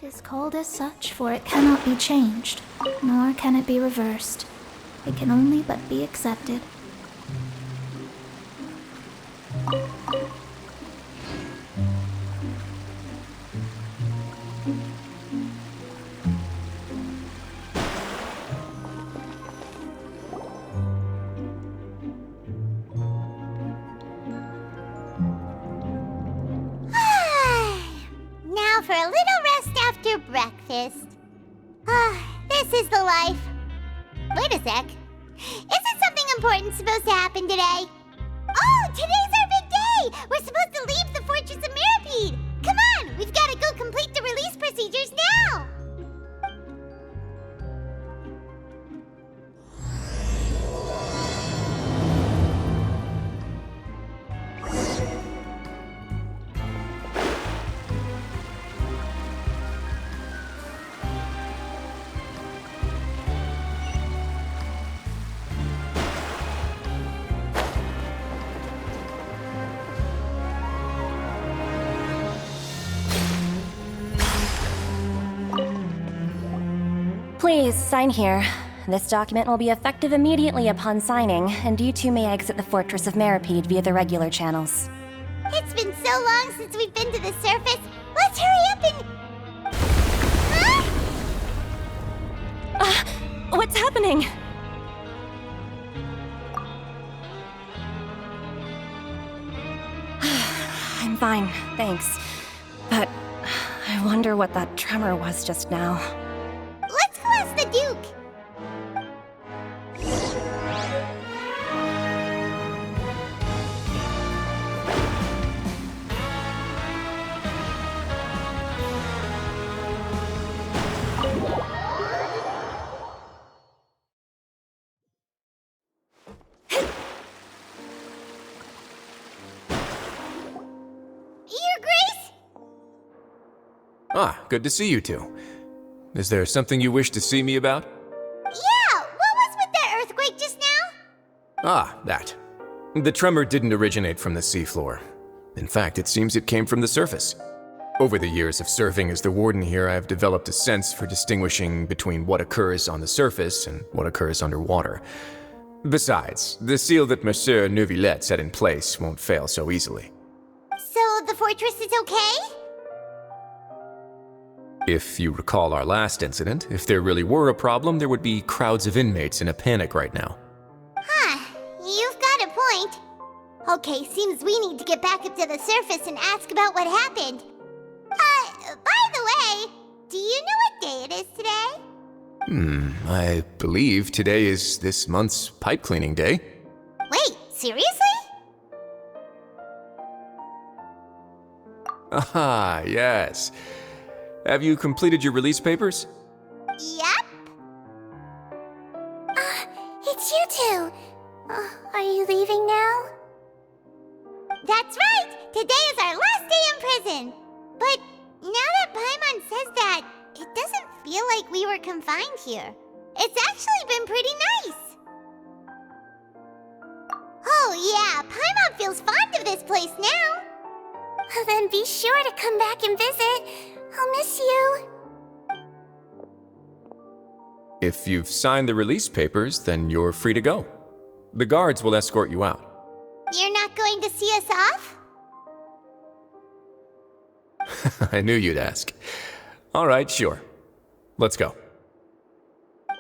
'Tis called as such, for it cannot be changed, nor can it be reversed. It can only but be accepted. Now for a little rest after breakfast. This is the life. Wait a sec. Isn't something important supposed to happen today? Oh, today's our big day! We're supposed to leave the Fortress of Mirapede! Come on, we've got to go complete the release procedures now! Please, sign here. This document will be effective immediately upon signing, and you two may exit the Fortress of Mirapede via the regular channels. It's been so long since we've been to the surface. Let's hurry up and... Huh? What's happening? I'm fine, thanks. But I wonder what that tremor was just now. Let's go ask the Duke. Your Grace? Ah, good to see you two. Is there something you wish to see me about? Yeah, what was with that earthquake just now? Ah, that. The tremor didn't originate from the seafloor. In fact, it seems it came from the surface. Over the years of serving as the warden here, I have developed a sense for distinguishing between what occurs on the surface and what occurs underwater. Besides, the seal that Monsieur Neuvillette set in place won't fail so easily. So the fortress is okay? If you recall our last incident, if there really were a problem, there would be crowds of inmates in a panic right now. Huh, you've got a point. Okay, seems we need to get back up to the surface and ask about what happened. By the way, do you know what day it is today? I believe today is this month's pipe cleaning day. Wait, seriously? Ah, yes. Have you completed your release papers? Yep. It's you two. Are you leaving now? That's right! Today is our last day in prison! But now that Paimon says that, it doesn't feel like we were confined here. It's actually been pretty nice! Oh yeah, Paimon feels fond of this place now! Then be sure to come back and visit. I'll miss you. If you've signed the release papers, then you're free to go. The guards will escort you out. You're not going to see us off? I knew you'd ask. All right, sure. Let's go.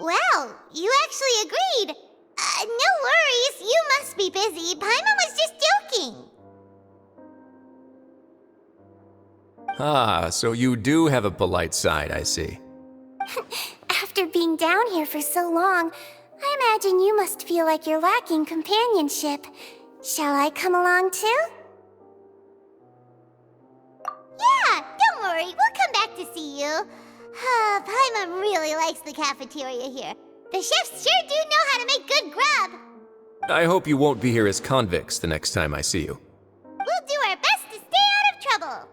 Well, you actually agreed. No worries, you must be busy. Paimon was just joking. Ah, so you do have a polite side, I see. After being down here for so long, I imagine you must feel like you're lacking companionship. Shall I come along too? Yeah, don't worry, we'll come back to see you. Paimon really likes the cafeteria here. The chefs sure do know how to make good grub. I hope you won't be here as convicts the next time I see you. We'll do our best to stay out of trouble.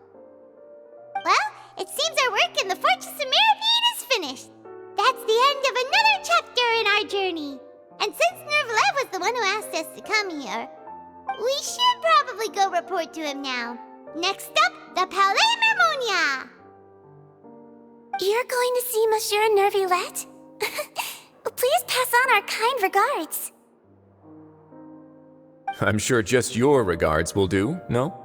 Well, it seems our work in the Fortress of Mirapede is finished. That's the end of another chapter in our journey. And since Neuvillette was the one who asked us to come here, we should probably go report to him now. Next up, the Palais Mermonia! You're going to see Monsieur Nervillette? Please pass on our kind regards. I'm sure just your regards will do, no?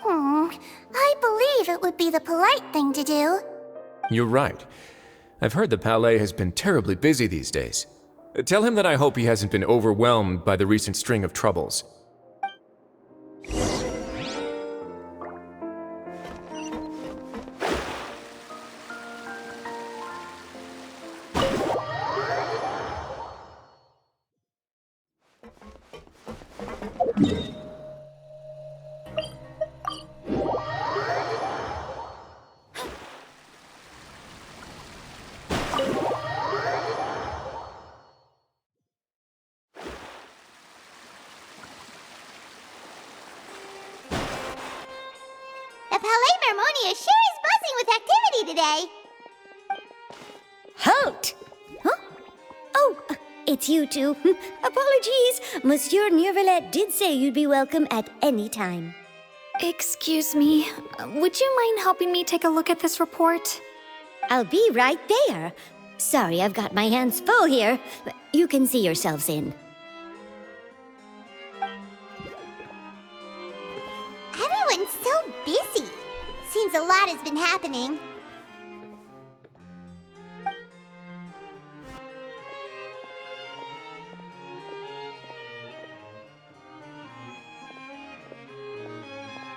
I believe it would be the polite thing to do. You're right. I've heard the palais has been terribly busy these days. Tell him that I hope he hasn't been overwhelmed by the recent string of troubles. The Palais Mermonia sure is buzzing with activity today. Halt! Huh? Oh, it's you two. Apologies. Monsieur Nervillette did say you'd be welcome at any time. Excuse me, would you mind helping me take a look at this report? I'll be right there. Sorry, I've got my hands full here. You can see yourselves in. Everyone's so busy. Seems a lot has been happening.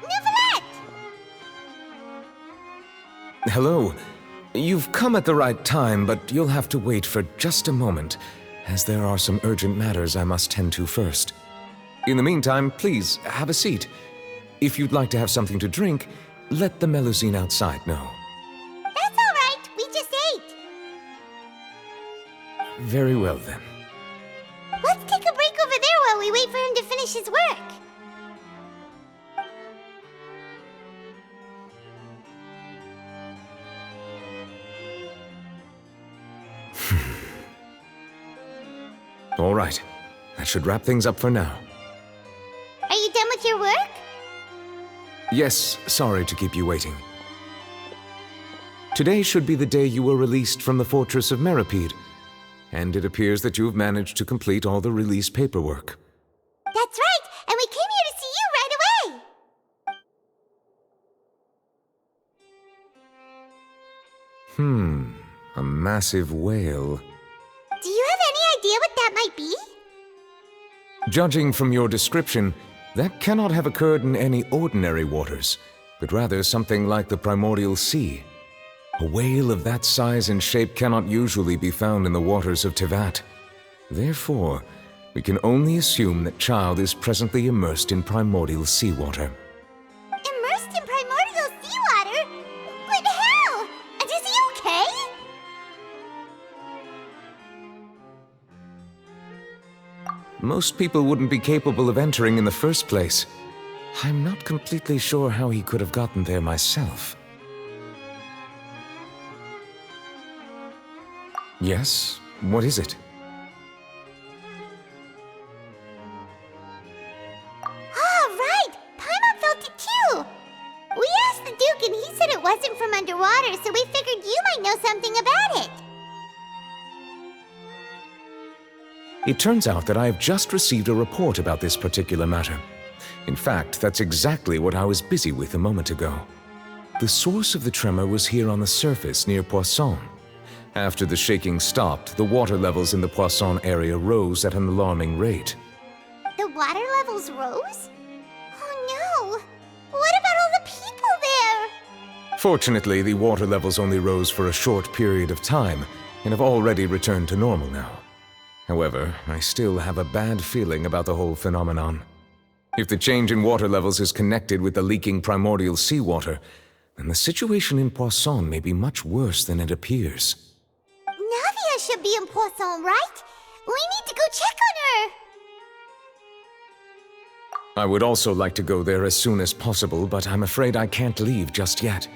Nervillette! Hello. You've come at the right time, but you'll have to wait for just a moment, as there are some urgent matters I must tend to first. In the meantime, please, have a seat. If you'd like to have something to drink, let the Melusine outside know. That's all right. We just ate. Very well, then. Let's take a break over there while we wait for him to finish his work. All right. That should wrap things up for now. Are you done with your work? Yes, sorry to keep you waiting. Today should be the day you were released from the Fortress of Meripede, and it appears that you've managed to complete all the release paperwork. That's right, and we came here to see you right away. A massive whale. Do you have any idea what that might be? Judging from your description, that cannot have occurred in any ordinary waters, but rather something like the primordial sea. A whale of that size and shape cannot usually be found in the waters of Tevat. Therefore, we can only assume that Child is presently immersed in primordial seawater. Immersed in primordial seawater? But how? And is he okay? Most people wouldn't be capable of entering in the first place. I'm not completely sure how he could have gotten there myself. Yes? What is it? Ah, right! Paimon felt it too! We asked the Duke and he said it wasn't from underwater, so we figured you might know something about it. It turns out that I have just received a report about this particular matter. In fact, that's exactly what I was busy with a moment ago. The source of the tremor was here on the surface near Poisson. After the shaking stopped, the water levels in the Poisson area rose at an alarming rate. The water levels rose? Oh no! What about all the people there? Fortunately, the water levels only rose for a short period of time and have already returned to normal now. However, I still have a bad feeling about the whole phenomenon. If the change in water levels is connected with the leaking primordial seawater, then the situation in Poisson may be much worse than it appears. Navia should be in Poisson, right? We need to go check on her! I would also like to go there as soon as possible, but I'm afraid I can't leave just yet.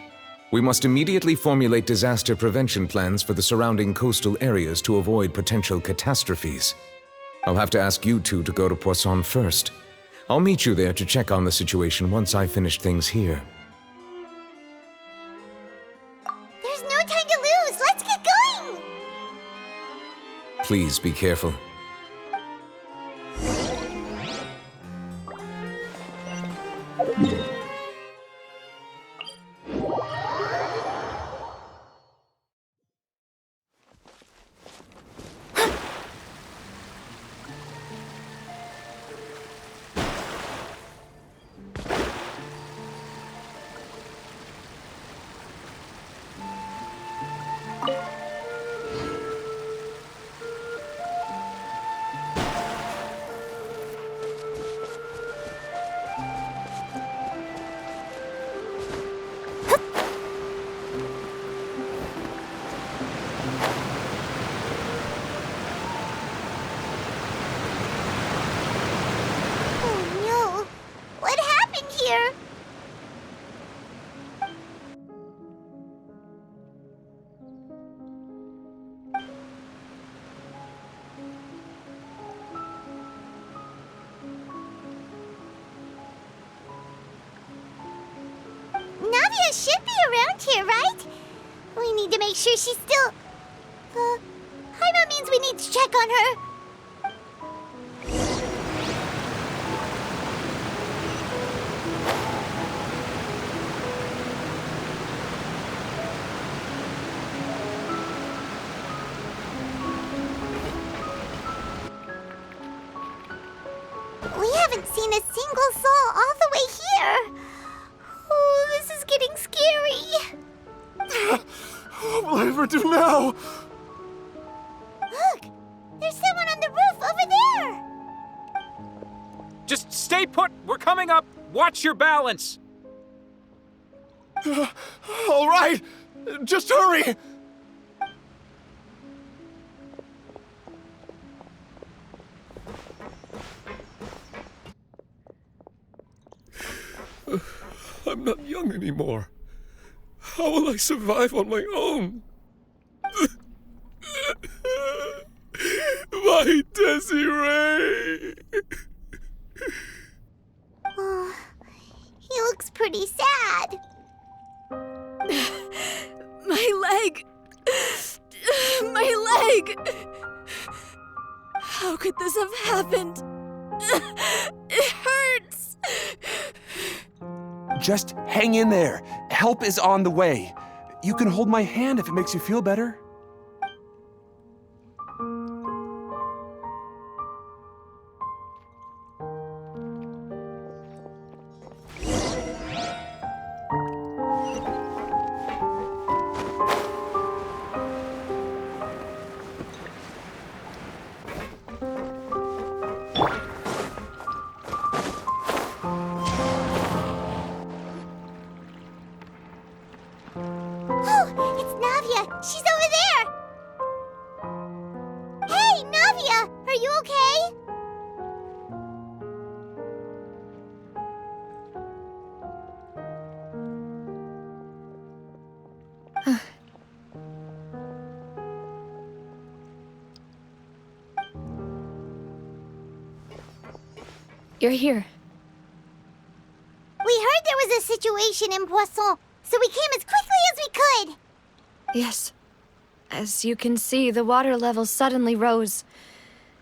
We must immediately formulate disaster prevention plans for the surrounding coastal areas to avoid potential catastrophes. I'll have to ask you two to go to Poisson first. I'll meet you there to check on the situation once I finish things here. There's There's no time to lose! Let's get going! Please be careful. Navia should be around here, right? We need to make sure she's still... Paimon means we need to check on her. We haven't seen a single soul all the way here. Oh, this is getting scary. What will I ever do now? Look! There's someone on the roof over there! Just stay put! We're coming up! Watch your balance! All right! Just hurry! I'm not young anymore. How will I survive on my own? My Desiree! Oh, he looks pretty sad. My leg! My leg! How could this have happened? It hurts! Just hang in there. Help is on the way. You can hold my hand if it makes you feel better. Oh, it's Navia! She's over there! Hey, Navia! Are you okay? You're here. We heard there was a situation in Poisson, so we came as quickly as we could! Yes. As you can see, the water level suddenly rose.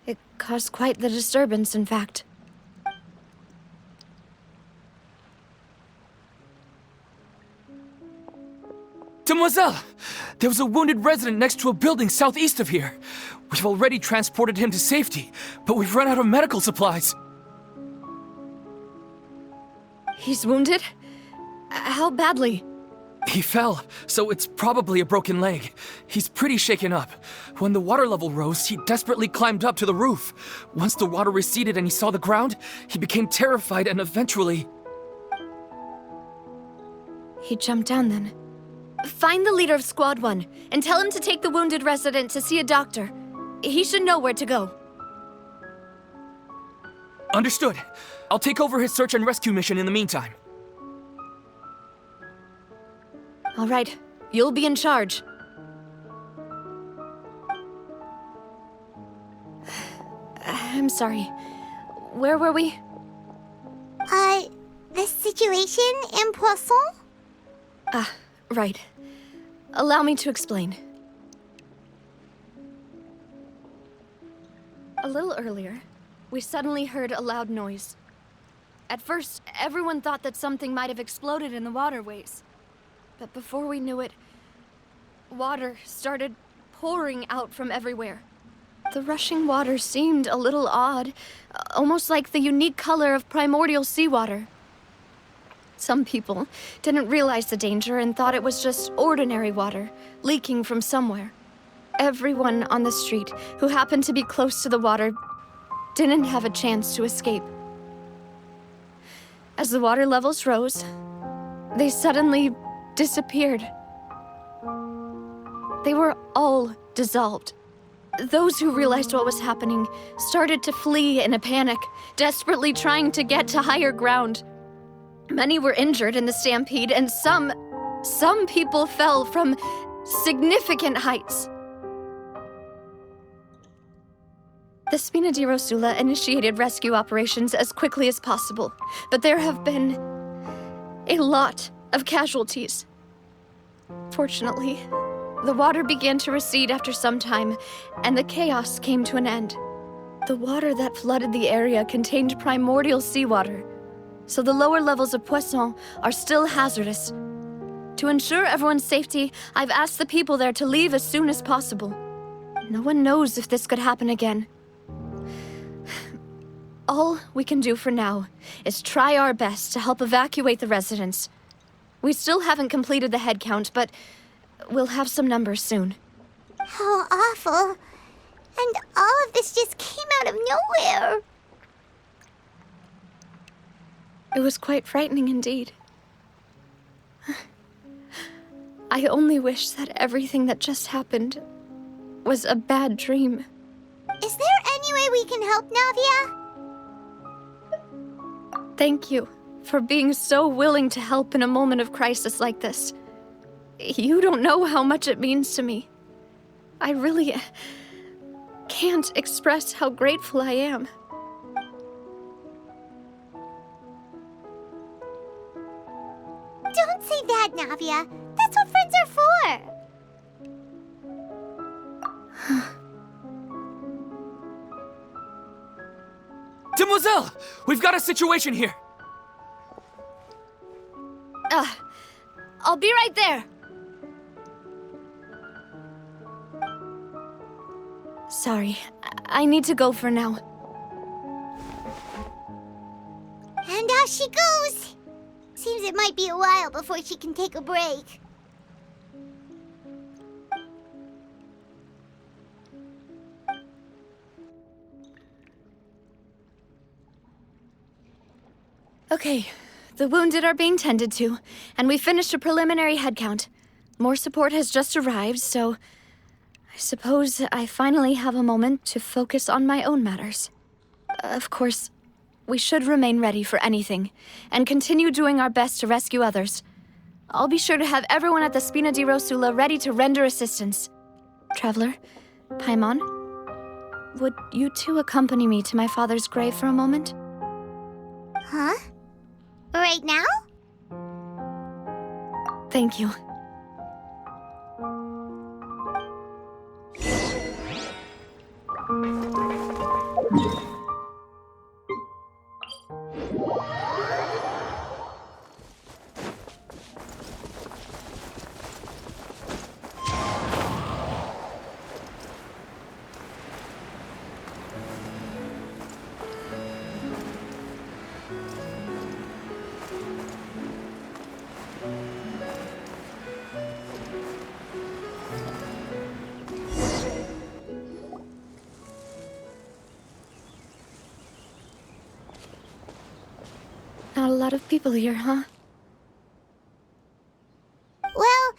It caused quite the disturbance, in fact. Demoiselle! There was a wounded resident next to a building southeast of here. We've already transported him to safety, but we've run out of medical supplies. He's wounded? How badly? He fell, so it's probably a broken leg. He's pretty shaken up. When the water level rose, he desperately climbed up to the roof. Once the water receded and he saw the ground, he became terrified and eventually... He jumped down then. Find the leader of Squad 1 and tell him to take the wounded resident to see a doctor. He should know where to go. Understood. I'll take over his search and rescue mission in the meantime. All right, you'll be in charge. I'm sorry. Where were we? The situation in Poisson? Ah, right. Allow me to explain. A little earlier, we suddenly heard a loud noise. At first, everyone thought that something might have exploded in the waterways. But before we knew it, water started pouring out from everywhere. The rushing water seemed a little odd, almost like the unique color of primordial seawater. Some people didn't realize the danger and thought it was just ordinary water leaking from somewhere. Everyone on the street who happened to be close to the water didn't have a chance to escape. As the water levels rose, they suddenly disappeared. They were all dissolved. Those who realized what was happening started to flee in a panic, desperately trying to get to higher ground. Many were injured in the stampede, and some people fell from significant heights. The Spina di Rosula initiated rescue operations as quickly as possible, but there have been a lot of casualties. Fortunately, the water began to recede after some time, and the chaos came to an end. The water that flooded the area contained primordial seawater, so the lower levels of Poisson are still hazardous. To ensure everyone's safety, I've asked the people there to leave as soon as possible. No one knows if this could happen again. All we can do for now is try our best to help evacuate the residents. We still haven't completed the head count, but we'll have some numbers soon. How awful. And all of this just came out of nowhere. It was quite frightening indeed. I only wish that everything that just happened was a bad dream. Is there any way we can help, Navia? Thank you for being so willing to help in a moment of crisis like this. You don't know how much it means to me. I really can't express how grateful I am. Don't say that, Navia. That's what friends are for. Demoiselle! We've got a situation here! I'll be right there. Sorry, I need to go for now. And out she goes. Seems it might be a while before she can take a break. Okay, the wounded are being tended to, and we finished a preliminary head count. More support has just arrived, so I suppose I finally have a moment to focus on my own matters. Of course, we should remain ready for anything, and continue doing our best to rescue others. I'll be sure to have everyone at the Spina di Rosula ready to render assistance. Traveler, Paimon, would you two accompany me to my father's grave for a moment? Huh? Right now? Thank you. Not a lot of people here, huh? Well,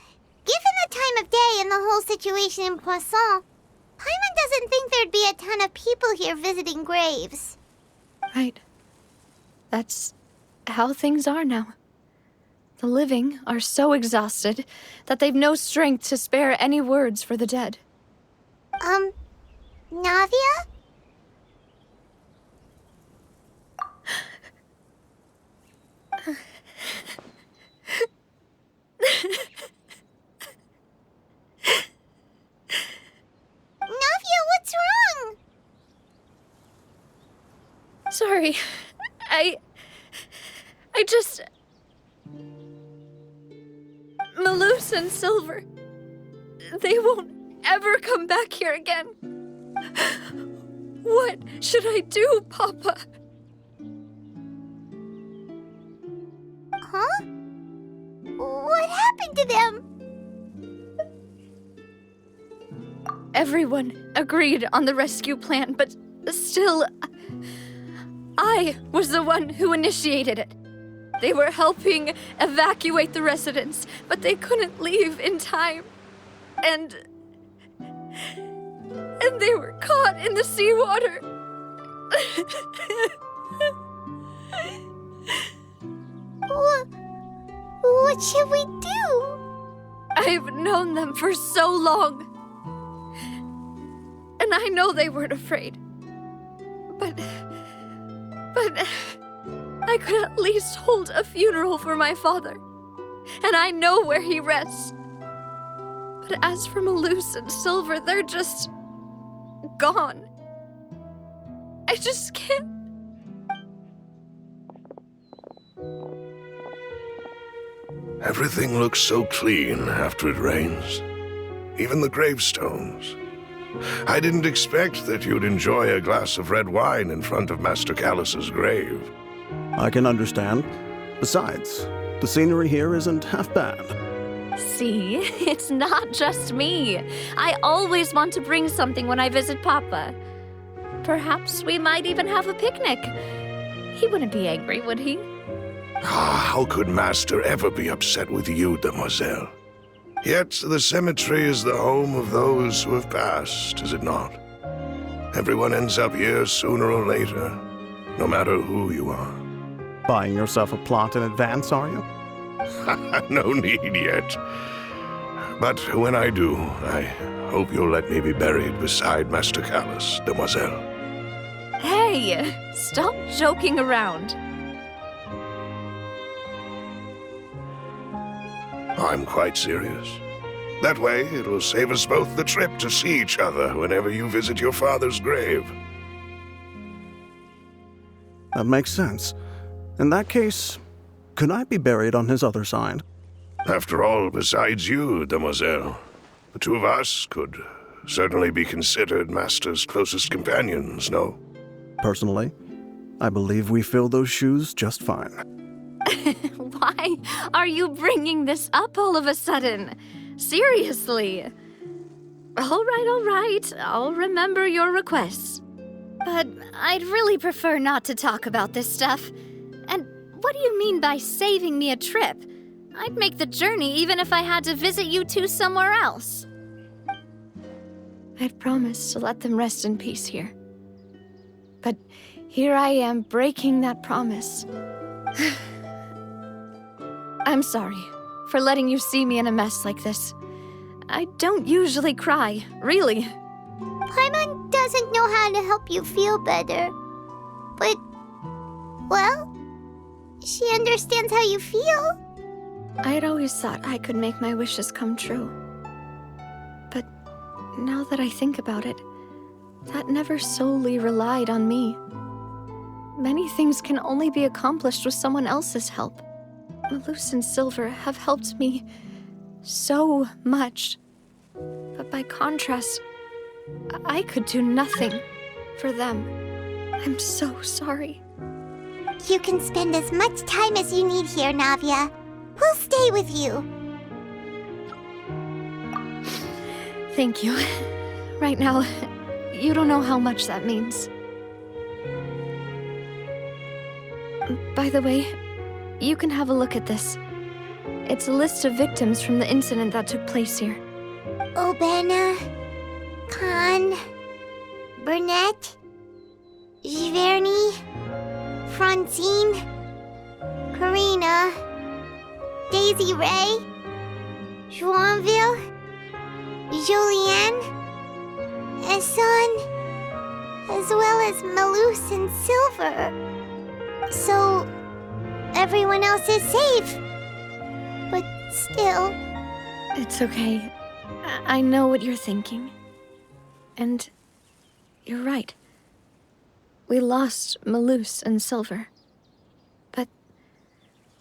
given the time of day and the whole situation in Poisson, Paimon doesn't think there'd be a ton of people here visiting graves. Right. That's how things are now. The living are so exhausted that they've no strength to spare any words for the dead. Navia? sorry. I just... Malus and Silver, they won't ever come back here again. What should I do, Papa? Huh? What happened to them? Everyone agreed on the rescue plan, but still, I was the one who initiated it. They were helping evacuate the residents, but they couldn't leave in time. And they were caught in the seawater. What should we do? I've known them for so long. And I know they weren't afraid. But I could at least hold a funeral for my father. And I know where he rests. But as for Malus and Silver, they're just gone. I just can't. Everything looks so clean after it rains. Even the gravestones. I didn't expect that you'd enjoy a glass of red wine in front of Master Callus's grave. I can understand. Besides, the scenery here isn't half bad. See, it's not just me. I always want to bring something when I visit Papa. Perhaps we might even have a picnic. He wouldn't be angry, would he? How could Master ever be upset with you, Demoiselle? Yet the cemetery is the home of those who have passed, is it not? Everyone ends up here sooner or later, no matter who you are. Buying yourself a plot in advance, are you? No need yet. But when I do, I hope you'll let me be buried beside Master Callus, Demoiselle. Hey, stop joking around. I'm quite serious. That way, it'll save us both the trip to see each other whenever you visit your father's grave. That makes sense. In that case, could I be buried on his other side? After all, besides you, Demoiselle, the two of us could certainly be considered Master's closest companions, no? Personally, I believe we fill those shoes just fine. Why are you bringing this up all of a sudden? Seriously. All right. I'll remember your requests. But I'd really prefer not to talk about this stuff. And what do you mean by saving me a trip? I'd make the journey even if I had to visit you two somewhere else. I'd promised to let them rest in peace here. But here I am breaking that promise. I'm sorry for letting you see me in a mess like this. I don't usually cry, really. Paimon doesn't know how to help you feel better. But, well, she understands how you feel. I'd always thought I could make my wishes come true. But now that I think about it, that never solely relied on me. Many things can only be accomplished with someone else's help. Malus and Silver have helped me so much. But by contrast, I could do nothing for them. I'm so sorry. You can spend as much time as you need here, Navia. We'll stay with you. Thank you. Right now, you don't know how much that means. By the way, you can have a look at this. It's a list of victims from the incident that took place here. Obena, Khan, Burnett, Giverny, Francine, Karina, Daisy Ray, Joinville, Julianne, Esson, as well as Malus and Silver. So, everyone else is safe. But still... It's okay. I know what you're thinking. And you're right. We lost Malus and Silver. But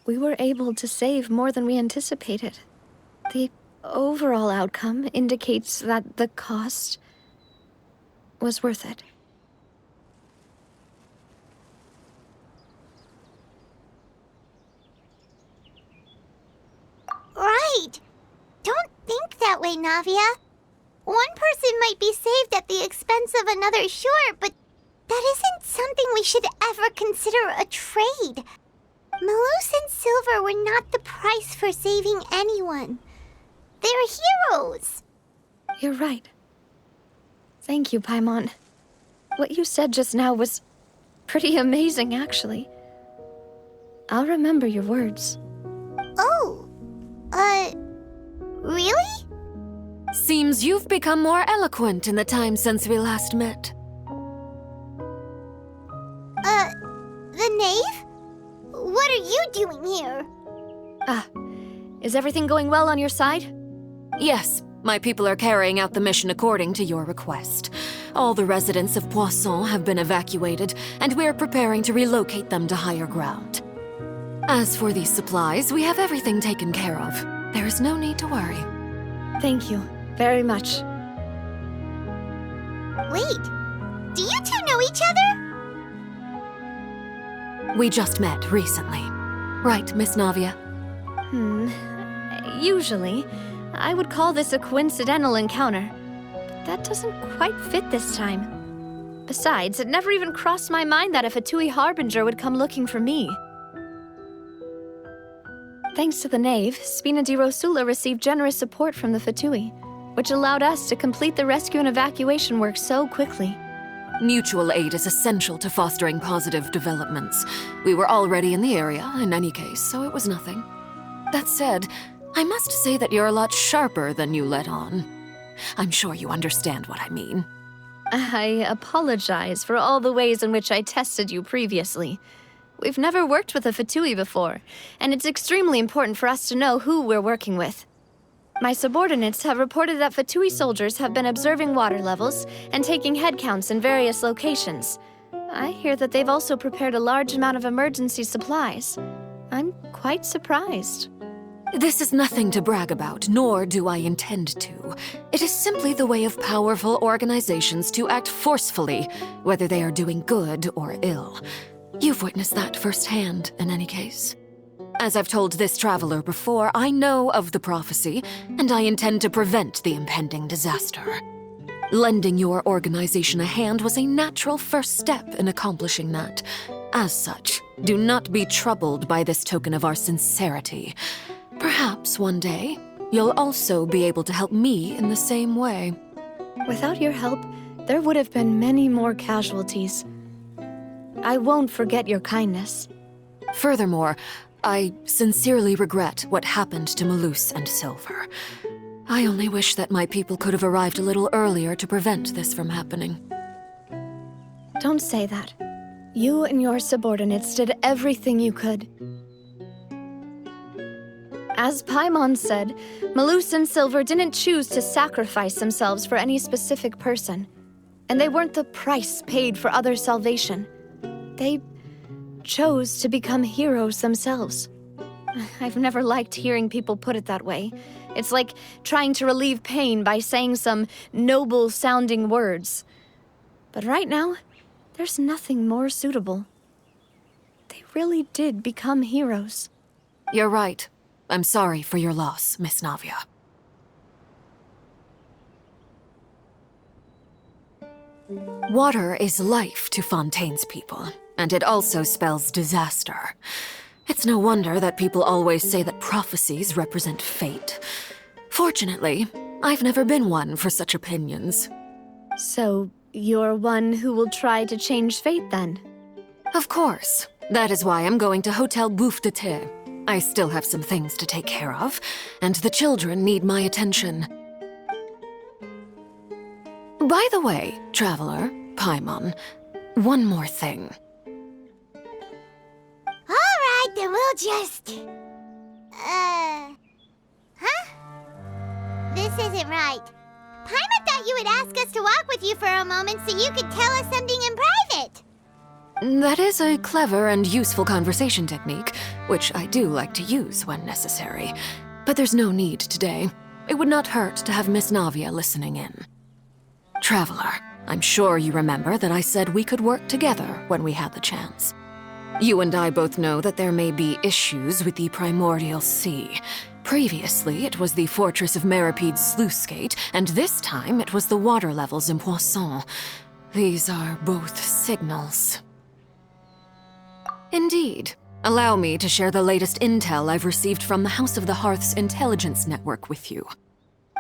we were able to save more than we anticipated. The overall outcome indicates that the cost was worth it. Right. Don't think that way, Navia. One person might be saved at the expense of another, sure, but that isn't something we should ever consider a trade. Malus and Silver were not the price for saving anyone. They're heroes. You're right. Thank you, Paimon. What you said just now was pretty amazing, actually. I'll remember your words. Oh, really? Seems you've become more eloquent in the time since we last met. The knave? What are you doing here? Is everything going well on your side? Yes, my people are carrying out the mission according to your request. All the residents of Poisson have been evacuated, and we're preparing to relocate them to higher ground. As for these supplies, we have everything taken care of. There is no need to worry. Thank you very much. Wait, do you two know each other? We just met recently. Right, Miss Navia? Usually, I would call this a coincidental encounter. But that doesn't quite fit this time. Besides, it never even crossed my mind that a Fatui Harbinger would come looking for me. Thanks to the Knave, Spina di Rosula received generous support from the Fatui, which allowed us to complete the rescue and evacuation work so quickly. Mutual aid is essential to fostering positive developments. We were already in the area, in any case, so it was nothing. That said, I must say that you're a lot sharper than you let on. I'm sure you understand what I mean. I apologize for all the ways in which I tested you previously. We've never worked with a Fatui before, and it's extremely important for us to know who we're working with. My subordinates have reported that Fatui soldiers have been observing water levels and taking head counts in various locations. I hear that they've also prepared a large amount of emergency supplies. I'm quite surprised. This is nothing to brag about, nor do I intend to. It is simply the way of powerful organizations to act forcefully, whether they are doing good or ill. You've witnessed that firsthand, in any case. As I've told this traveler before, I know of the prophecy, and I intend to prevent the impending disaster. Lending your organization a hand was a natural first step in accomplishing that. As such, do not be troubled by this token of our sincerity. Perhaps one day, you'll also be able to help me in the same way. Without your help, there would have been many more casualties. I won't forget your kindness. Furthermore, I sincerely regret what happened to Malus and Silver. I only wish that my people could have arrived a little earlier to prevent this from happening. Don't say that. You and your subordinates did everything you could. As Paimon said, Malus and Silver didn't choose to sacrifice themselves for any specific person. And they weren't the price paid for others' salvation. They chose to become heroes themselves. I've never liked hearing people put it that way. It's like trying to relieve pain by saying some noble-sounding words. But right now, there's nothing more suitable. They really did become heroes. You're right. I'm sorry for your loss, Miss Navia. Water is life to Fontaine's people, and it also spells disaster. It's no wonder that people always say that prophecies represent fate. Fortunately, I've never been one for such opinions. So, you're one who will try to change fate, then? Of course. That is why I'm going to Hotel Bouffe de Thé. I still have some things to take care of, and the children need my attention. By the way, traveler, Paimon, one more thing. Alright, then we'll just... This isn't right. Paimon thought you would ask us to walk with you for a moment so you could tell us something in private. That is a clever and useful conversation technique, which I do like to use when necessary. But there's no need today. It would not hurt to have Miss Navia listening in. Traveler, I'm sure you remember that I said we could work together when we had the chance. You and I both know that there may be issues with the Primordial Sea. Previously, it was the Fortress of Meripede's sluice gate, and this time it was the water levels in Poisson. These are both signals. Indeed. Allow me to share the latest intel I've received from the House of the Hearth's intelligence network with you.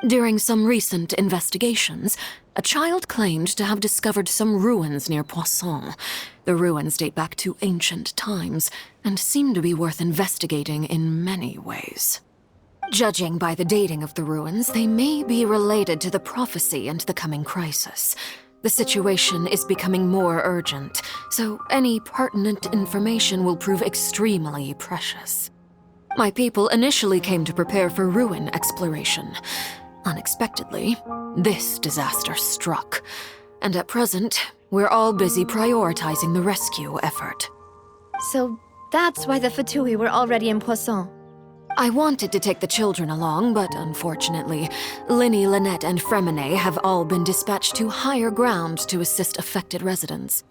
During some recent investigations, a child claimed to have discovered some ruins near Poisson. The ruins date back to ancient times, and seem to be worth investigating in many ways. Judging by the dating of the ruins, they may be related to the prophecy and the coming crisis. The situation is becoming more urgent, so any pertinent information will prove extremely precious. My people initially came to prepare for ruin exploration. Unexpectedly, this disaster struck, and at present, we're all busy prioritizing the rescue effort. So that's why the Fatui were already in Poisson. I wanted to take the children along, but unfortunately, Linny, Lynette, and Fremine have all been dispatched to higher ground to assist affected residents.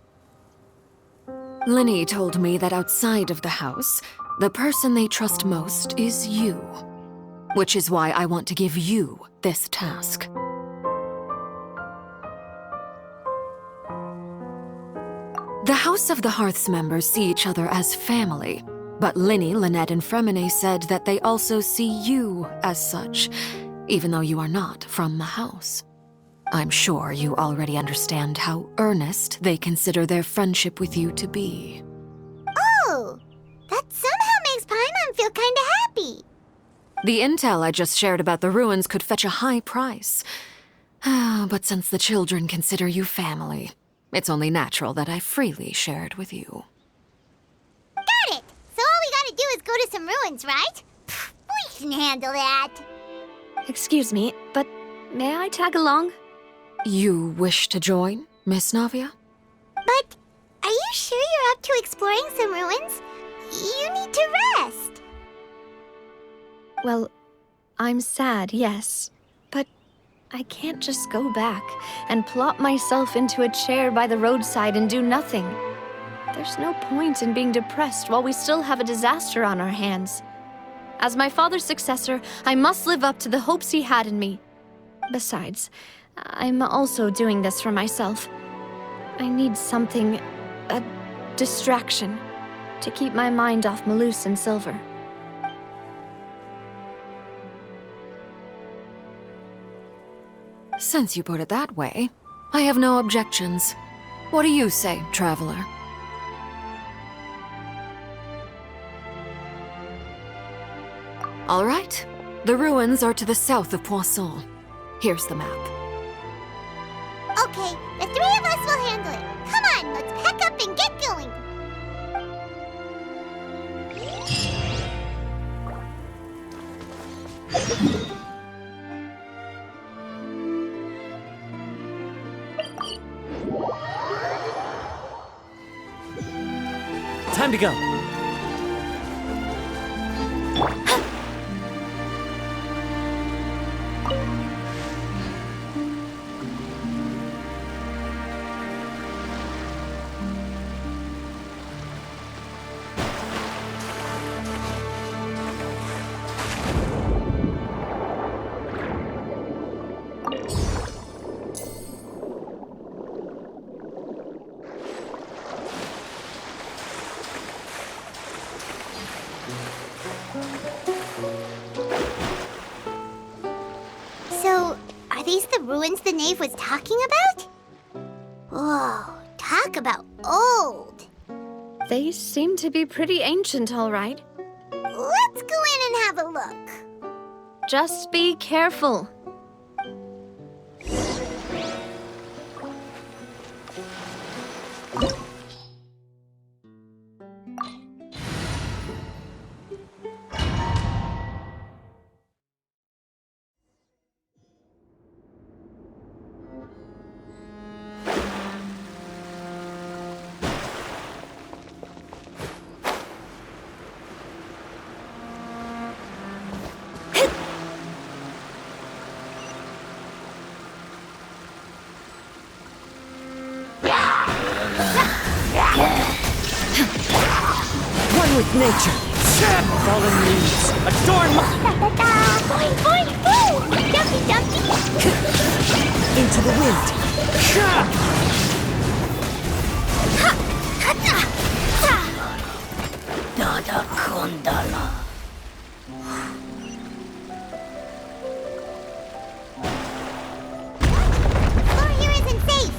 Linny told me that outside of the house, the person they trust most is you. Which is why I want to give you this task. The House of the Hearth's members see each other as family, but Linny, Lynette, and Fremine said that they also see you as such, even though you are not from the house. I'm sure you already understand how earnest they consider their friendship with you to be. Oh, that somehow makes Paimon feel kinda happy. The intel I just shared about the ruins could fetch a high price. But since the children consider you family, it's only natural that I freely share it with you. Got it! So all we gotta do is go to some ruins, right? We can handle that. Excuse me, but may I tag along? You wish to join, Miss Navia? But are you sure you're up to exploring some ruins? You need to rest. Well, I'm sad, yes. But I can't just go back and plop myself into a chair by the roadside and do nothing. There's no point in being depressed while we still have a disaster on our hands. As my father's successor, I must live up to the hopes he had in me. Besides, I'm also doing this for myself. I need something, a distraction, to keep my mind off Malus and Silver. Since you put it that way, I have no objections. What do you say, traveler? All right. The ruins are to the south of Poisson. Here's the map. Okay, the three of us will handle it. Come on, let's pack up and get going. Time to go. So, are these the ruins the knave was talking about? Whoa, talk about old. They seem to be pretty ancient, all right. Let's go in and have a look. Just be careful. one with nature. Fallen leaves, adorn my... Boing, boing, boing! Dumpty, dumpty! Into the wind. Dada Kondala. Floor here isn't safe!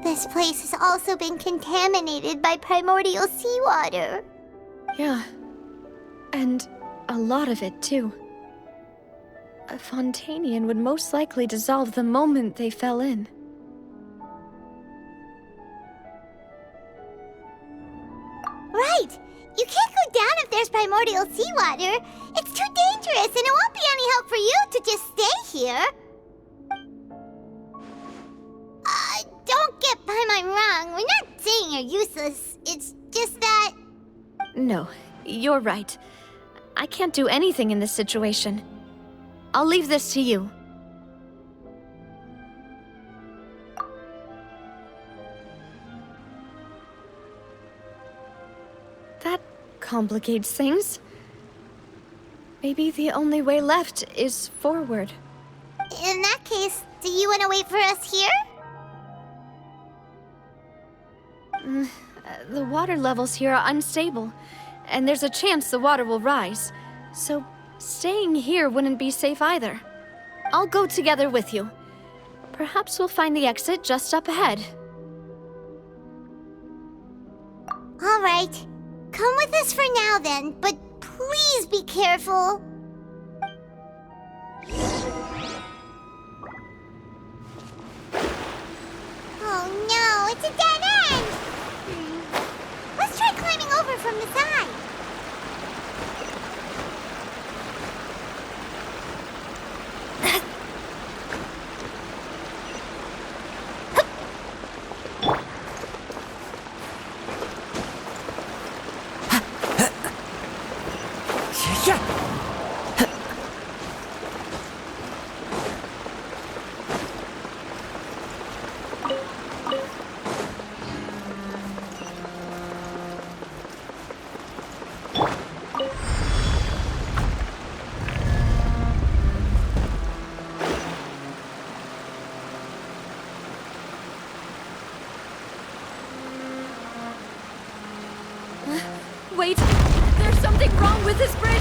This place has also been contaminated by primordial seawater. Yeah. And a lot of it, too. A Fontainian would most likely dissolve the moment they fell in. Right! You can't go down if there's primordial seawater. It's too dangerous, and it won't be any help for you to just stay here. Don't get Paimon wrong. We're not saying you're useless. It's just that... No, you're right. I can't do anything in this situation. I'll leave this to you. That complicates things. Maybe the only way left is forward. In that case, do you want to wait for us here? The water levels here are unstable, and there's a chance the water will rise. So staying here wouldn't be safe either. I'll go together with you. Perhaps we'll find the exit just up ahead. All right. Come with us for now then, but please be careful. Oh no, it's a dead end! Let's try climbing over from the side. Wait! There's something wrong with this bridge!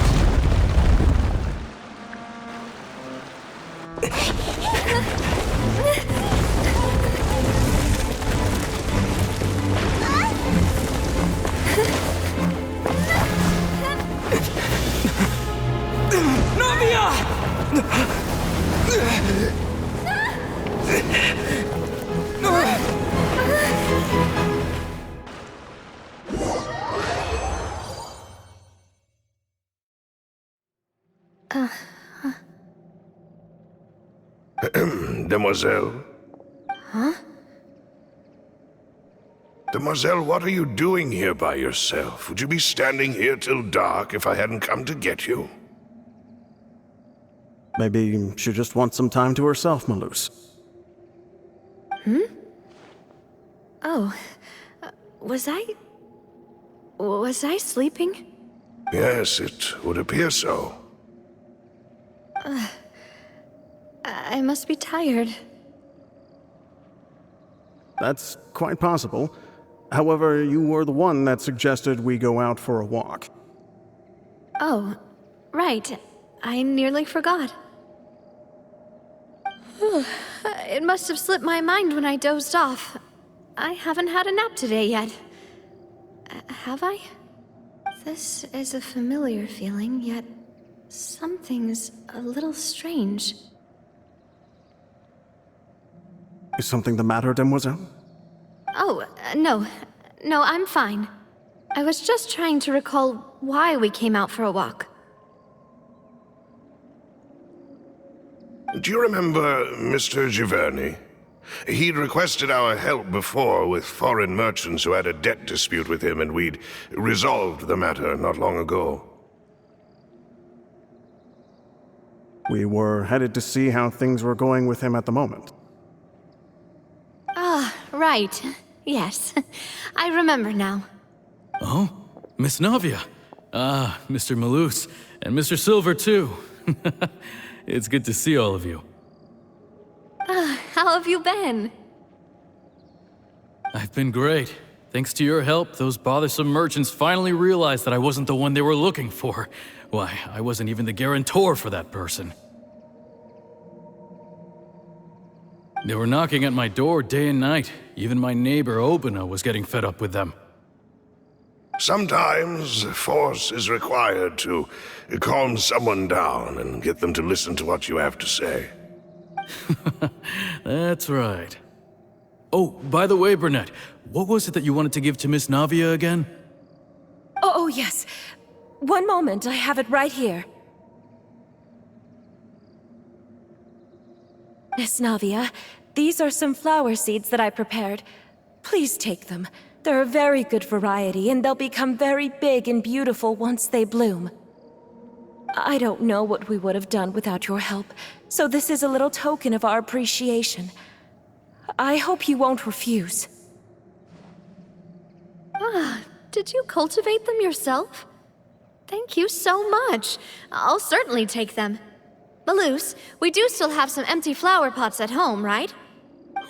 Demoiselle? Huh? Demoiselle, what are you doing here by yourself? Would you be standing here till dark if I hadn't come to get you? Maybe she just wants some time to herself, Maloose. Oh. Was I sleeping? Yes, it would appear so. I must be tired. That's quite possible. However, you were the one that suggested we go out for a walk. Oh, right. I nearly forgot. It must have slipped my mind when I dozed off. I haven't had a nap today yet. Have I? This is a familiar feeling, yet something's a little strange. Is something the matter, Demoiselle? Oh, no. No, I'm fine. I was just trying to recall why we came out for a walk. Do you remember Mr. Giverny? He'd requested our help before with foreign merchants who had a debt dispute with him, and we'd resolved the matter not long ago. We were headed to see how things were going with him at the moment. Ah, right. Yes. I remember now. Oh, Miss Navia. Ah, Mr. Malus, and Mr. Silver, too. It's good to see all of you. How have you been? I've been great. Thanks to your help, those bothersome merchants finally realized that I wasn't the one they were looking for. Why, I wasn't even the guarantor for that person. They were knocking at my door day and night. Even my neighbor Obina was getting fed up with them. Sometimes force is required to calm someone down and get them to listen to what you have to say. That's right. Oh, by the way, Burnett, what was it that you wanted to give to Miss Navia again? Oh, yes. One moment, I have it right here. Miss Navia, these are some flower seeds that I prepared. Please take them. They're a very good variety, and they'll become very big and beautiful once they bloom. I don't know what we would have done without your help, so this is a little token of our appreciation. I hope you won't refuse. Ah, did you cultivate them yourself? Thank you so much. I'll certainly take them. Malus, we do still have some empty flower pots at home, right?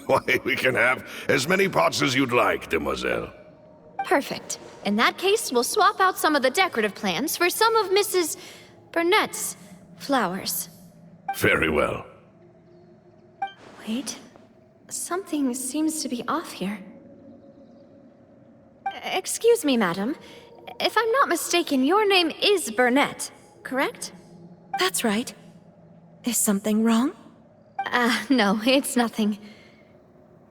Why, we can have as many pots as you'd like, demoiselle. Perfect. In that case, we'll swap out some of the decorative plants for some of Mrs. Burnett's flowers. Very well. Wait. Something seems to be off here. Excuse me, madam. If I'm not mistaken, your name is Burnett, correct? That's right. Is something wrong? No, it's nothing.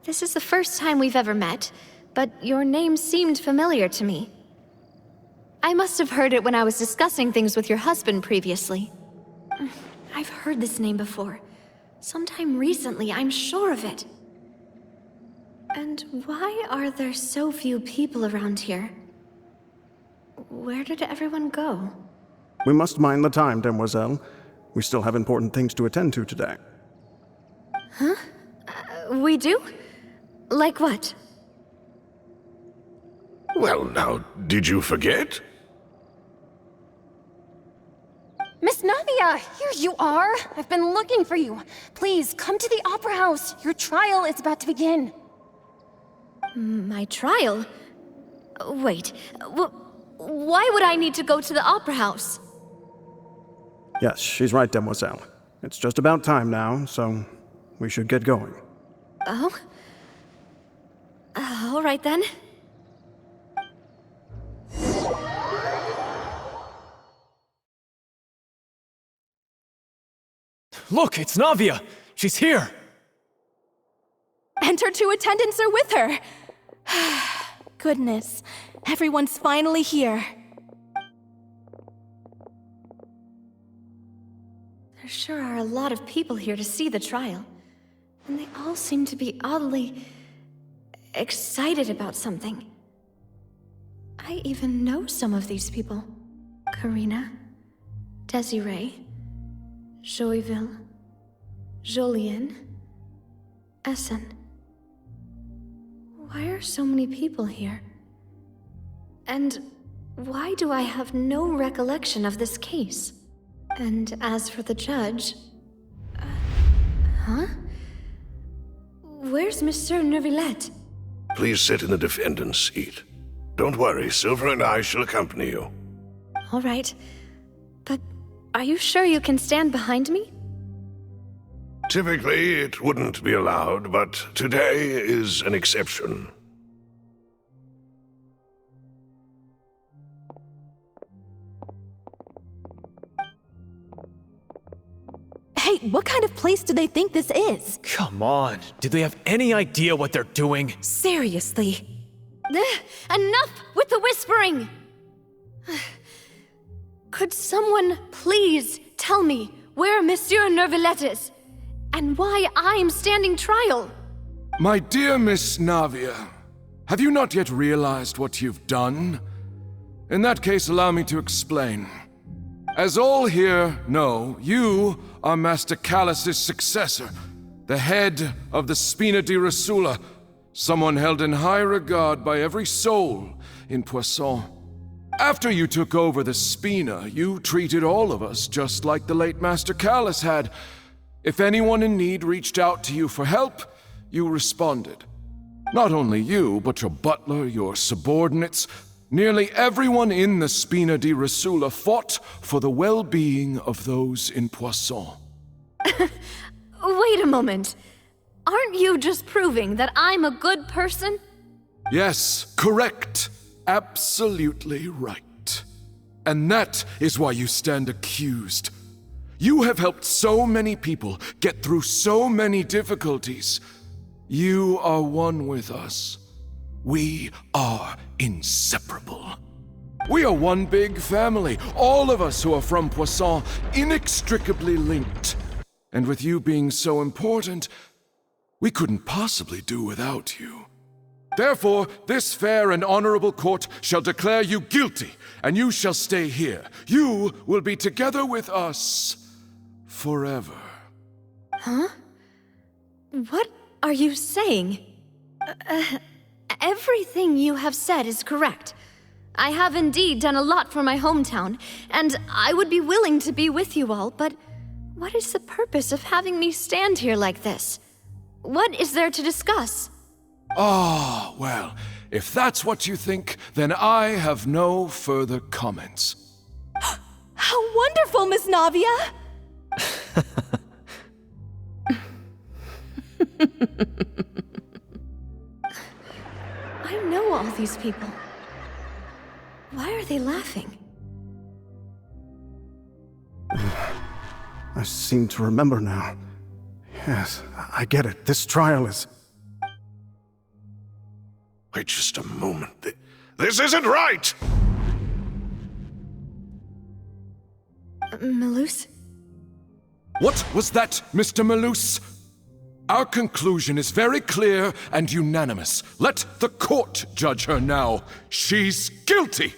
This is the first time we've ever met, but your name seemed familiar to me. I must have heard it when I was discussing things with your husband previously. I've heard this name before. Sometime recently, I'm sure of it. And why are there so few people around here? Where did everyone go? We must mind the time, demoiselle. We still have important things to attend to today. Huh? We do? Like what? Well, now, did you forget? Miss Navia, here you are! I've been looking for you. Please, come to the Opera House. Your trial is about to begin. My trial? Wait, why would I need to go to the Opera House? Yes, she's right, demoiselle. It's just about time now, so we should get going. Oh? All right then. Look, it's Navia! She's here! And her two attendants are with her! Goodness, everyone's finally here. There sure are a lot of people here to see the trial. And they all seem to be oddly excited about something. I even know some of these people. Karina, Desiree, Joyville, Jolien, Essen. Why are so many people here? And why do I have no recollection of this case? And as for the judge... huh? Where's Monsieur Neuvillette? Please sit in the defendant's seat. Don't worry, Silver and I shall accompany you. All right. But are you sure you can stand behind me? Typically, it wouldn't be allowed, but today is an exception. Hey, what kind of place do they think this is? Come on, do they have any idea what they're doing? Seriously. Enough with the whispering! Could someone please tell me where Monsieur Neuvillette is? And why I'm standing trial? My dear Miss Navia, have you not yet realized what you've done? In that case, allow me to explain. As all here know, you are Master Callus's successor, the head of the Spina di Rosula, someone held in high regard by every soul in Poisson. After you took over the Spina, you treated all of us just like the late Master Callus had. If anyone in need reached out to you for help, you responded. Not only you, but your butler, your subordinates, nearly everyone in the Spina di Rosula fought for the well-being of those in Poisson. Wait a moment. Aren't you just proving that I'm a good person? Yes, correct. Absolutely right. And that is why you stand accused. You have helped so many people get through so many difficulties. You are one with us. We are inseparable. We are one big family, all of us who are from Poisson, inextricably linked. And with you being so important, we couldn't possibly do without you. Therefore, this fair and honorable court shall declare you guilty, and you shall stay here. You will be together with us forever. Huh? What are you saying? Everything you have said is correct. I have indeed done a lot for my hometown, and I would be willing to be with you all, but what is the purpose of having me stand here like this? What is there to discuss? Ah, well, if that's what you think, then I have no further comments. How wonderful, Miss Navia! I know all these people. Why are they laughing? I seem to remember now. Yes, I get it. This trial is... Wait just a moment. This isn't right! Malus? What was that, Mr. Malus? Our conclusion is very clear and unanimous. Let the court judge her now. She's guilty!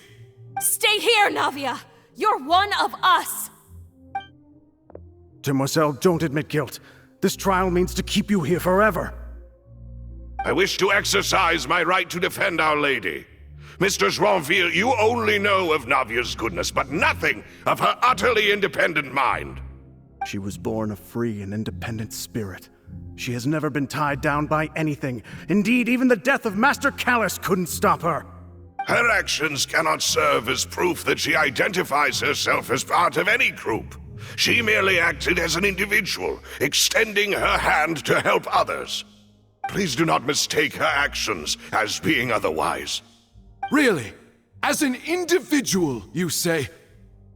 Stay here, Navia! You're one of us! Demoiselle, don't admit guilt. This trial means to keep you here forever. I wish to exercise my right to defend Our Lady. Mr. Joinville, you only know of Navia's goodness, but nothing of her utterly independent mind. She was born a free and independent spirit. She has never been tied down by anything. Indeed, even the death of Master Callus couldn't stop her. Her actions cannot serve as proof that she identifies herself as part of any group. She merely acted as an individual, extending her hand to help others. Please do not mistake her actions as being otherwise. Really? As an individual, you say?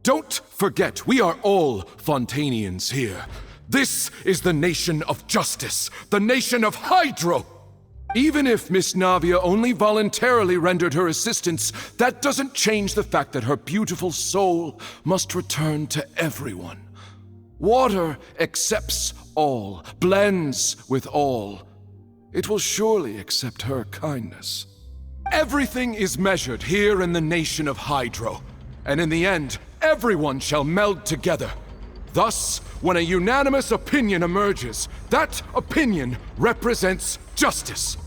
Don't forget, we are all Fontainians here. This is the nation of justice, the nation of Hydro. Even if Miss Navia only voluntarily rendered her assistance, that doesn't change the fact that her beautiful soul must return to everyone. Water accepts all, blends with all. It will surely accept her kindness. Everything is measured here in the nation of Hydro, and in the end, everyone shall meld together. Thus, when a unanimous opinion emerges, that opinion represents justice.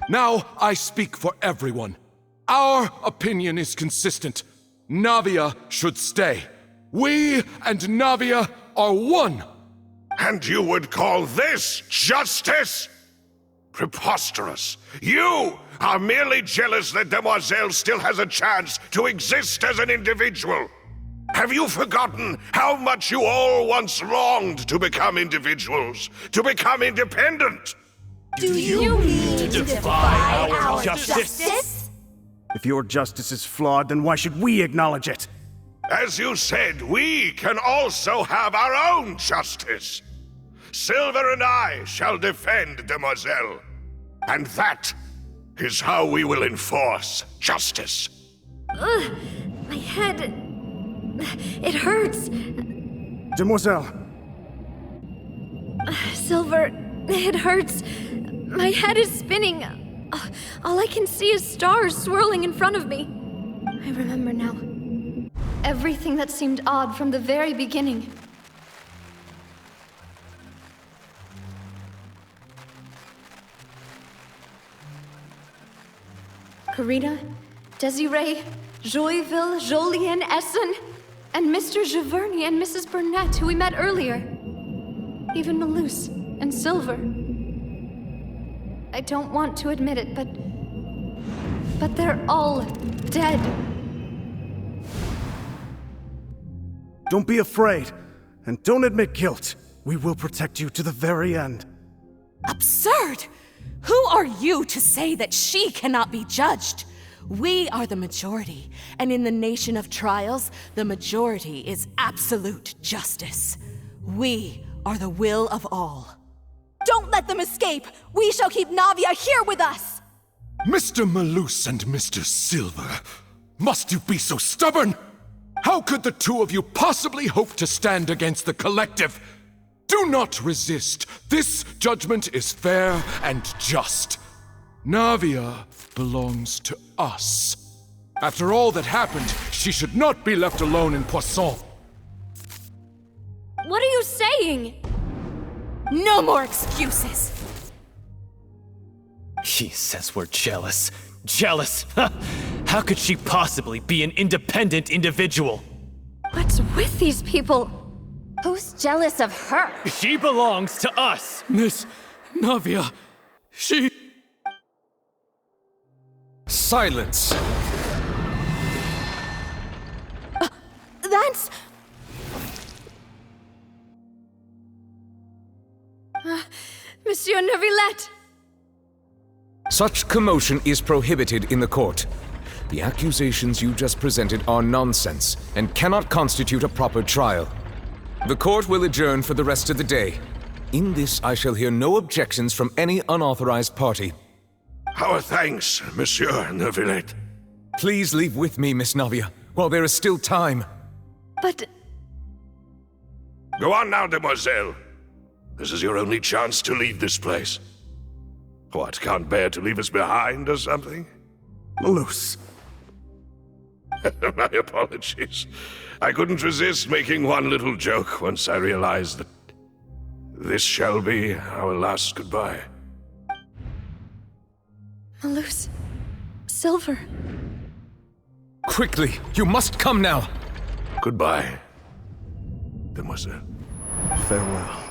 Now I speak for everyone. Our opinion is consistent. Navia should stay. We and Navia are one. And you would call this justice? Preposterous. You are merely jealous that Demoiselle still has a chance to exist as an individual. Have you forgotten how much you all once longed to become individuals, to become independent? Do you mean to defy our justice? If your justice is flawed, then why should we acknowledge it? As you said, we can also have our own justice. Silver and I shall defend Demoiselle. And that is how we will enforce justice. Ugh, my head... it hurts. Demoiselle. Silver, it hurts. My head is spinning. All I can see is stars swirling in front of me. I remember now. Everything that seemed odd from the very beginning. Karina, Desiree, Joyville, Jolien, Essen, and Mr. Giverny and Mrs. Burnett, who we met earlier. Even Malus and Silver. I don't want to admit it, but they're all dead. Don't be afraid, and don't admit guilt. We will protect you to the very end. Absurd! Who are you to say that she cannot be judged? We are the majority, and in the nation of trials, the majority is absolute justice. We are the will of all. Don't let them escape! We shall keep Navia here with us! Mr. Malus and Mr. Silver, must you be so stubborn? How could the two of you possibly hope to stand against the collective? Do not resist. This judgment is fair and just. Navia belongs to us. After all that happened, she should not be left alone in Poisson. What are you saying? No more excuses! She says we're jealous. Jealous? How could she possibly be an independent individual? What's with these people? Who's jealous of her? She belongs to us! Miss Navia, she... Silence! That's... Monsieur Neuvillette! Such commotion is prohibited in the court. The accusations you just presented are nonsense and cannot constitute a proper trial. The court will adjourn for the rest of the day. In this, I shall hear no objections from any unauthorized party. Our thanks, Monsieur Neuvillette. Please leave with me, Miss Navia, while there is still time. But... Go on now, demoiselle. This is your only chance to leave this place. What, can't bear to leave us behind or something? Malus. My apologies. I couldn't resist making one little joke once I realized that this shall be our last goodbye. Malus. Silver. Quickly, you must come now. Goodbye, demoiselle. Farewell.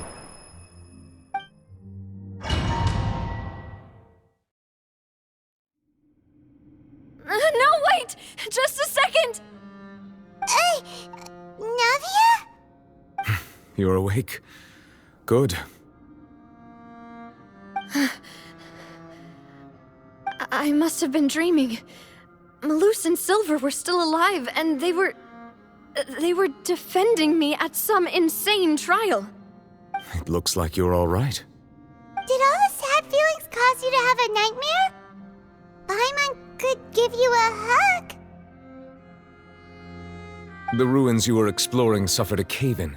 No, wait! Just a second! Navia? You're awake. Good. I must have been dreaming. Malus and Silver were still alive, and they were defending me at some insane trial. It looks like you're all right. Did all the sad feelings cause you to have a nightmare? Paimon could give you a hug. The ruins you were exploring suffered a cave-in.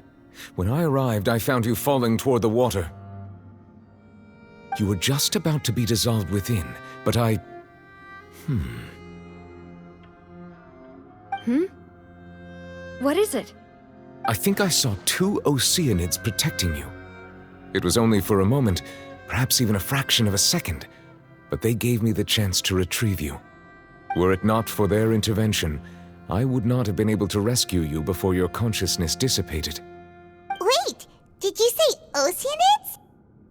When I arrived, I found you falling toward the water. You were just about to be dissolved within, but I... What is it? I think I saw 2 Oceanids protecting you. It was only for a moment, perhaps even a fraction of a second, but they gave me the chance to retrieve you. Were it not for their intervention, I would not have been able to rescue you before your consciousness dissipated. Wait, did you say Oceanids?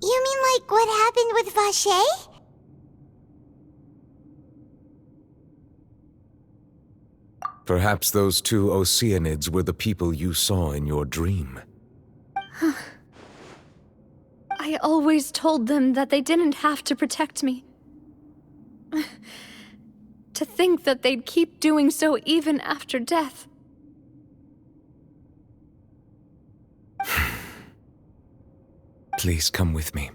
You mean like what happened with Vacher? Perhaps those 2 Oceanids were the people you saw in your dream. I always told them that they didn't have to protect me. To think that they'd keep doing so even after death. Please come with me.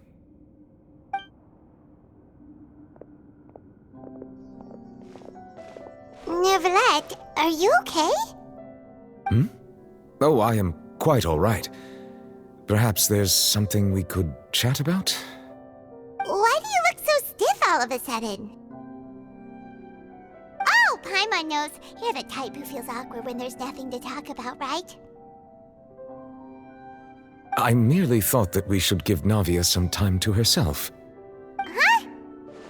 Neuvillette, are you okay? Oh, I am quite all right. Perhaps there's something we could chat about? Why do you all of a sudden? Oh, Paimon knows. You're the type who feels awkward when there's nothing to talk about, right? I merely thought that we should give Navia some time to herself. Huh?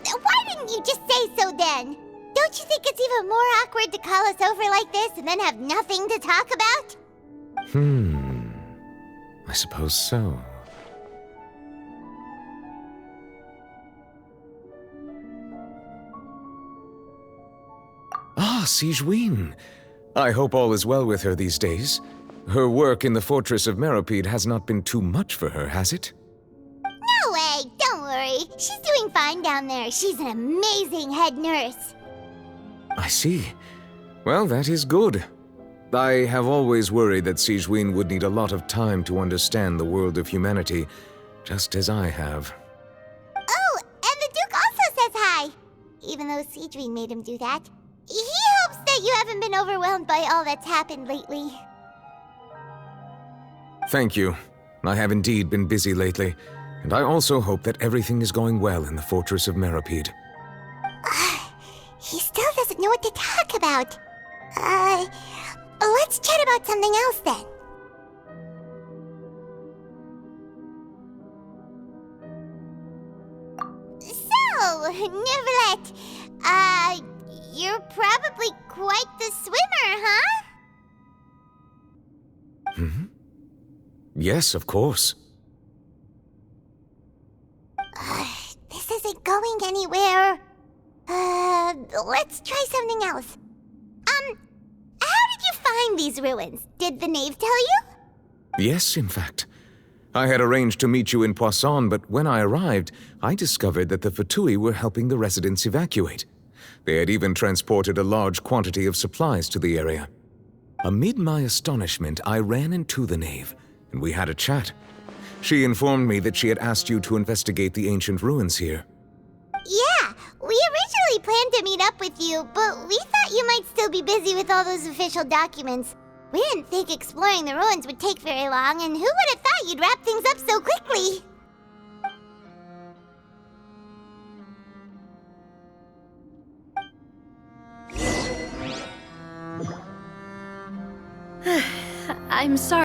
Why didn't you just say so then? Don't you think it's even more awkward to call us over like this and then have nothing to talk about? I suppose so. Ah, Sigewinne. I hope all is well with her these days. Her work in the Fortress of Meropide has not been too much for her, has it? No way! Don't worry. She's doing fine down there. She's an amazing head nurse. I see. Well, that is good. I have always worried that Sigewinne would need a lot of time to understand the world of humanity, just as I have. Oh, and the Duke also says hi! Even though Sigewinne made him do that. He hopes that you haven't been overwhelmed by all that's happened lately. Thank you. I have indeed been busy lately, and I also hope that everything is going well in the Fortress of Meropide. He still doesn't know what to talk about. Let's chat about something else then. So, Neuvillette, you're probably quite the swimmer, huh? Yes, of course. This isn't going anywhere. Let's try something else. How did you find these ruins? Did the knave tell you? Yes, in fact. I had arranged to meet you in Poisson, but when I arrived, I discovered that the Fatui were helping the residents evacuate. They had even transported a large quantity of supplies to the area. Amid my astonishment, I ran into the knave, and we had a chat. She informed me that she had asked you to investigate the ancient ruins here. Yeah, we originally planned to meet up with you, but we thought you might still be busy with all those official documents. We didn't think exploring the ruins would take very long, and who would have thought you'd wrap things up so quickly? I'm sorry.